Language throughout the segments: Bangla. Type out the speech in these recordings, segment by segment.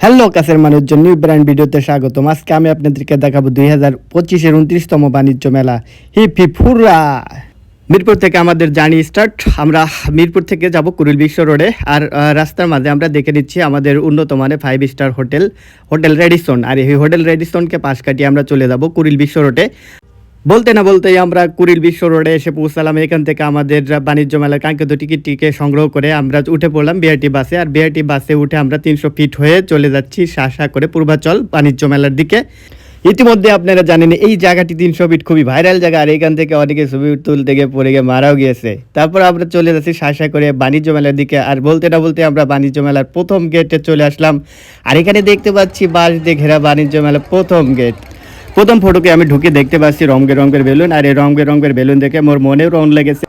হ্যালো কাছের মানুষজন, নিউ ব্র্যান্ড ভিডিওতে স্বাগতম। আজকে আমি আপনাদেরকে দেখাবো 2025-এর 29তম বাণিজ্য মেলা। Hip hip হুররা! মিরপুর থেকে আমাদের জার্নি স্টার্ট। আমরা মিরপুর থেকে যাব কুড়িল বিশ্ব রোডে। আর রাস্তার মাঝে আমরা দেখে নিচ্ছি আমাদের উন্নত মানের 5 স্টার হোটেল রেডিসন। আর এই হোটেল রেডিসনকে পাশ কাটিয়ে আমরা চলে যাব কুড়িল বিশ্ব রোডে। বলতে না বলতেই আমরা কুড়িল বিশ্ব রোডে এসে পৌঁছালাম। এখান থেকে আমাদের বাণিজ্য মেলার কাঙ্ক্ষিত টিকিটটিকে সংগ্রহ করে আমরা উঠে পড়লাম বিআরটি বাসে। আর বিআরটি বাসে উঠে আমরা 300 ফিট হয়ে চলে যাচ্ছি শাসা করে পূর্বাচল বাণিজ্য মেলার দিকে। ইতিমধ্যে আপনারা জানেন এই জায়গাটি 300 ফিট খুবই ভাইরাল জায়গা। আর এখান থেকে অনেকে ছবি তুলতে গিয়ে পড়ে গিয়ে মারাও গিয়েছে। তারপর আমরা চলে যাচ্ছি শাসা করে বাণিজ্য মেলার দিকে। আর বলতে না বলতে আমরা বাণিজ্য মেলার প্রথম গেটে চলে আসলাম। আর এখানে দেখতে পাচ্ছি বাঁশ দিয়ে ঘেরা বাণিজ্য মেলার প্রথম গেট। প্রথম ফটোকে আমি ঢুকে দেখতে পাচ্ছি রঙের বেলুন। আর এই রঙের বেলুন দেখে মোর মনেও রং লেগেছে।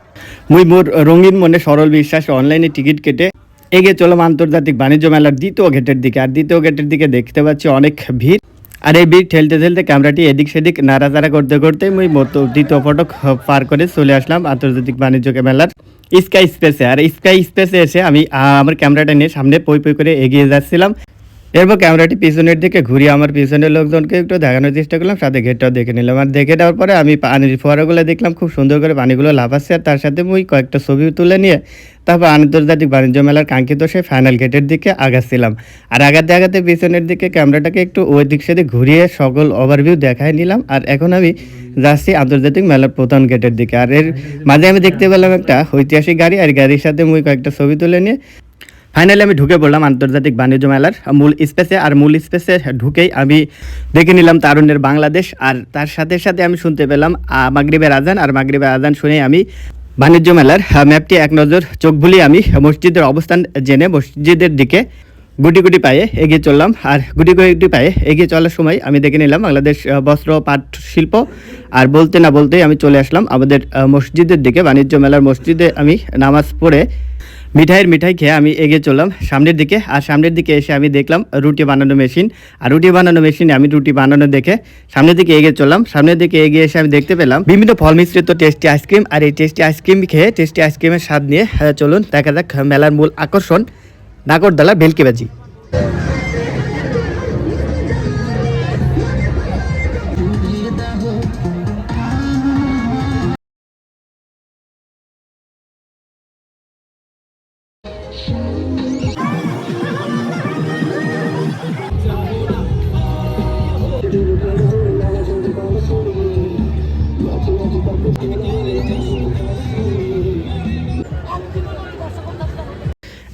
মোর রঙিন মনে সরল বিশ্বাস অনলাইনে টিকিট কেটে এগিয়ে চললাম আন্তর্জাতিক বাণিজ্য মেলার দ্বিতীয় গেটের দিকে। আর দ্বিতীয় গেটের দিকে দেখতে পাচ্ছি অনেক ভিড়। আর এই ভিড় ঠেলতে ক্যামেরাটি এদিক সেদিক নাড়াচাড়া করতে করতে মুই দ্বিতীয় ফটক পার করে চলে আসলাম আন্তর্জাতিক বাণিজ্য মেলার স্কাই স্পেসে। আর স্কাই স্পেসে এসে আমি আমার ক্যামেরাটা নিয়ে সামনে পই করে এগিয়ে যাচ্ছিলাম। এরপর ক্যামেরাটি পিছনের দিকে ঘুরিয়ে আমার পিছনের লোকজনকে একটু দেখানোর চেষ্টা করলাম, সাথে গেটটাও দেখে নিলাম। আর দেখে দেওয়ার পরে আমি পানির ফোয়ারাগুলো দেখলাম, খুব সুন্দর করে পানিগুলো লাফাচ্ছে। আর তার সাথে মুই কয়েকটা ছবি তুলে নিয়ে তারপর আন্তর্জাতিক বাণিজ্য মেলার কাঙ্ক্ষিত সেই ফাইনাল গেটের দিকে আগাচ্ছিলাম। আর আগাতে পিছনের দিকে ক্যামেরাটাকে একটু ওই দিক সেদিক ঘুরিয়ে সকল ওভারভিউ দেখায় নিলাম। আর এখন আমি যাচ্ছি আন্তর্জাতিক মেলার প্রধান গেটের দিকে। আর এর মাঝে আমি দেখতে পেলাম একটা ঐতিহাসিক গাড়ি। আর গাড়ির সাথে মুই কয়েকটা ছবি তুলে নিয়ে ফাইনালি আমি ঢুকে পড়লাম আন্তর্জাতিক বাণিজ্য মেলার মূল স্পেসে। আর মূল স্পেসে ঢুকেই আমি দেখে নিলাম তারুণ্যের বাংলাদেশ। আর তার সাথে আমি শুনতে পেলাম মাগরিবের আজান। আর মাগরিবের আজান শুনে আমি বাণিজ্য মেলার ম্যাপটি এক নজর চোখ বুলিয়ে আমি মসজিদের অবস্থান জেনে মসজিদের দিকে গুটি পায়ে এগিয়ে চললাম। আর গুটি পায়ে এগিয়ে চলার সময় আমি দেখে নিলাম বাংলাদেশ বস্ত্র পাট শিল্প। আর বলতে না বলতেই আমি চলে আসলাম আমাদের মসজিদের দিকে। বাণিজ্য মেলার মসজিদে আমি নামাজ পড়ে মিঠাই খেয়ে আমি এগিয়ে চললাম সামনের দিকে। আর সামনের দিকে এসে আমি দেখলাম রুটি বানানো মেশিন। আর রুটি বানানো মেশিনে আমি রুটি বানানো দেখে সামনের দিকে এগিয়ে চললাম। সামনের দিকে এগিয়ে এসে আমি দেখতে পেলাম বিভিন্ন ফল মিশ্রিত টেস্টি আইসক্রিম। আর এই টেস্টি আইসক্রিম খেয়ে টেস্টি আইসক্রিমের স্বাদ নিয়ে চলুন দেখা যাক মেলার মূল আকর্ষণ নাগরদোলা ভেলকিবাজি।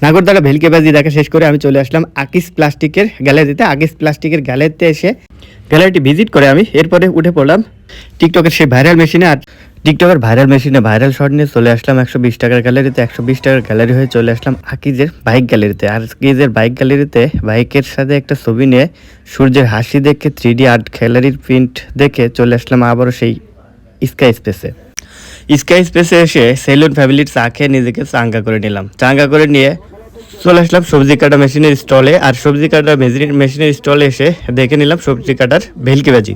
নাগরদোলা ভেলকিবাজি দেখা শেষ করে আমি চলে আসলাম আকিস প্লাস্টিকের গ্যালারিতে। আকিস প্লাস্টিকের গ্যালারিতে এসে গ্যালারিটি ভিজিট করে আমি এরপরে উঠে পড়লাম টিকটকের সেই ভাইরাল মেশিনে। আর টিকটকের ভাইরাল মেশিনে ভাইরাল শট নিয়ে চলে আসলাম 120 টাকার গ্যালারিতে। 120 টাকার গ্যালারি হয়ে চলে আসলাম আকিজের বাইক গ্যালারিতে। আর আকিজের বাইক গ্যালারিতে বাইকের সাথে একটা ছবি নিয়ে সূর্যের হাসি দেখে 3D আর্ট গ্যালারির প্রিন্ট দেখে চলে আসলাম আবারও সেই স্কাই স্পেসে। স্কাই স্পেসে এসে সেলুন ফ্যামিলির চা খেয়ে নিজেকে চাঙ্গা করে নিলাম। চাঙ্গা করে নিয়ে চলে আসলাম সবজি কাটা মেশিনের স্টলে। আর সবজি কাটা মেশিনের স্টলে এসে দেখে নিলাম সবজি কাটার ভেলকিবাজি।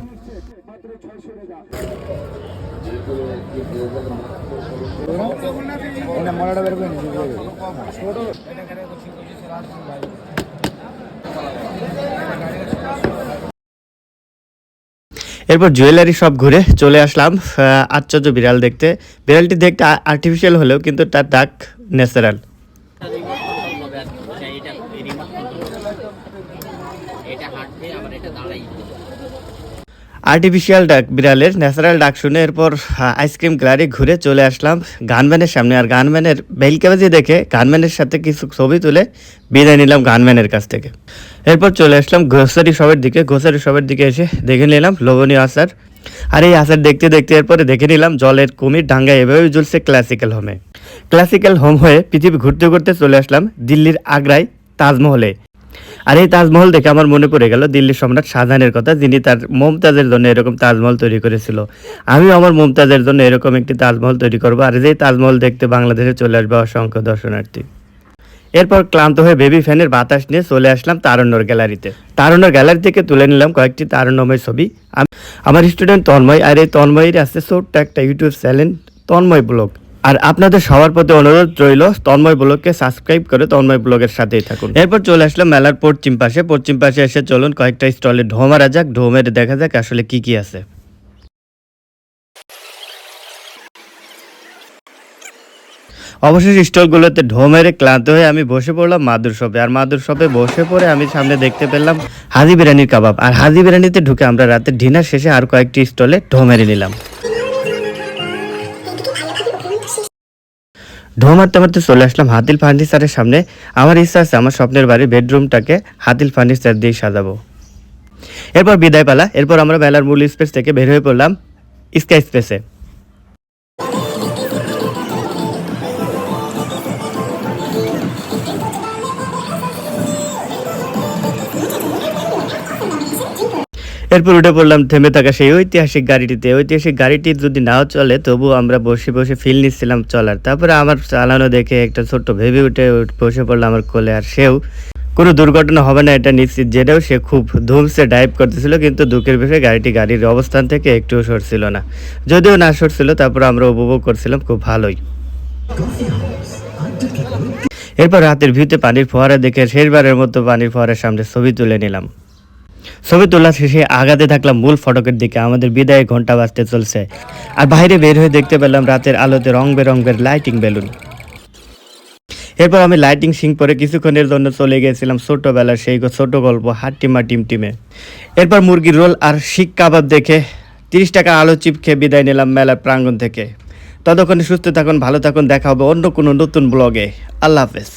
এরপর জুয়েলারি সব ঘুরে চলে আসলাম আশ্চর্য বিড়াল দেখতে। বিড়ালটি দেখতে আর্টিফিশিয়াল হলেও কিন্তু তার ডাক ন্যাচারাল। আর্টিফিশিয়াল ডাক বিড়ালের ন্যাচারাল ডাক শুনে এরপর আইসক্রিম গ্যালারি ঘুরে চলে আসলাম গানম্যানের সামনে। আর গানম্যানের ভেলকিবাজি দেখে গানম্যানের সাথে কিছু ছবি তুলে বিদায় নিলাম গানম্যানের কাছ থেকে। এরপর চলে আসলাম গ্রোসারি শপের দিকে। গ্রোসারি শপের দিকে এসে দেখে নিলাম লোভনীয় আচার। আর এই আচার দেখতে এরপরে দেখে নিলাম জলের কুমির ডাঙ্গা এভাবেই জ্বলছে ক্লাসিক্যাল হোমে। ক্লাসিক্যাল হোম হয়ে পৃথিবী ঘুরতে চলে আসলাম দিল্লির আগ্রায় তাজমহলে। আর এই তাজমহল দেখে আমার মনে পড়ে গেল দিল্লির সম্রাট শাহজাহানের কথা, যিনি তার মমতাজের জন্য এরকম তাজমহল তৈরি করেছিল। আমিও আমার মমতাজের জন্য এরকম একটি তাজমহল তৈরি করবো। আর যে তাজমহল দেখতে বাংলাদেশে চলে আসবে অসংখ্য দর্শনার্থী। এরপর ক্লান্ত হয়ে বেবি ফ্যানের বাতাস নিয়ে চলে আসলাম তারুণ্যর গ্যালারিতে। তারুণ্যর গ্যালারি থেকে তুলে নিলাম কয়েকটি তারুণ্যময় ছবি। আমার স্টুডেন্ট তন্ময়। আর এই তন্ময়ের আছে ছোট্ট একটা ইউটিউব চ্যানেল তন্ময় ব্লগ। আর আপনাদের সবার প্রতি অনুরোধ রইল তন্ময় ব্লগকে সাবস্ক্রাইব করে তন্ময় ব্লগের সাথেই থাকুন। এরপর চলে আসলাম মেলার পশ্চিম পাশে এসে চলুন কয়েকটা স্টলে ঢো মারা যাক, ঢো মেরে দেখা যাক আসলে কি কি আছে। অবশেষে স্টলগুলোতে ঢো মেরে ক্লান্ত হয়ে আমি বসে পড়লাম মাদুর শপে। আর মাদুর শপে বসে পড়ে আমি সামনে দেখতে পেলাম হাজি বিরিয়ানির কাবাব। আর হাজি বিরিয়ানিতে ঢুকে আমরা রাতের ডিনার শেষে আর কয়েকটি স্টলে ঢো মেরে নিলাম। ঢো মারতে মারতে চলে আসলাম হাতিল ফার্নিচারের সামনে। আমার ইচ্ছা আছে আমার স্বপ্নের বাড়ির বেডরুমটাকে হাতিল ফার্নিচার দিয়ে সাজাবো। এরপর বিদায় পালা। এরপর আমরা মেলার মূল স্পেস থেকে বের হয়ে পড়লাম স্কাই স্পেসে। এরপর উঠে পড়লাম থেমে থাকা সেই ঐতিহাসিক গাড়িটিতে। ঐতিহাসিক গাড়িটি যদি নাও চলে তবু আমরা বসে বসে ফিল নিচ্ছিলাম চলার। তারপরে আমার চালানো দেখে একটা ছোট্ট ভেবে উঠে বসে পড়লো আমার কোলে। আর সেও কোনো দুর্ঘটনা হবে না এটা নিশ্চিত জেনেও সে খুব ধুমসে ড্রাইভ করতেছিল, কিন্তু দুঃখের বিষয়ে গাড়ির অবস্থান থেকে একটুও সরছিল না। যদিও না সরছিল তারপর আমরা উপভোগ করছিলাম খুব ভালোই। এরপর রাতের ভিউতে পানির ফোয়ারা দেখে শেষবারের মতো পানির ফোয়ারার সামনে ছবি তুলে নিলাম। ছবি তোলা শেষে আগাতে থাকলাম মূল ফটকের দিকে। আমাদের বিদায় ঘন্টা বাজতে চলছে। আর বাইরে বের হয়ে দেখতে পেলাম রাতের আলোতে রং বেরঙের লাইটিং বেলুন। এরপর আমি লাইটিং সিং পরে কিছুক্ষণের জন্য চলে গিয়েছিলাম ছোটবেলার সেই ছোট গল্প হাট্টিমা টিমটিমে। এরপর মুরগির রোল আর শিক কাবাব দেখে 30 টাকা আলু চিপ খেয়ে বিদায় নিলাম মেলার প্রাঙ্গণ থেকে। ততক্ষণে সুস্থ থাকুন, ভালো থাকুন, দেখা হবে অন্য কোনো নতুন ব্লগে। আল্লাহ হাফেজ।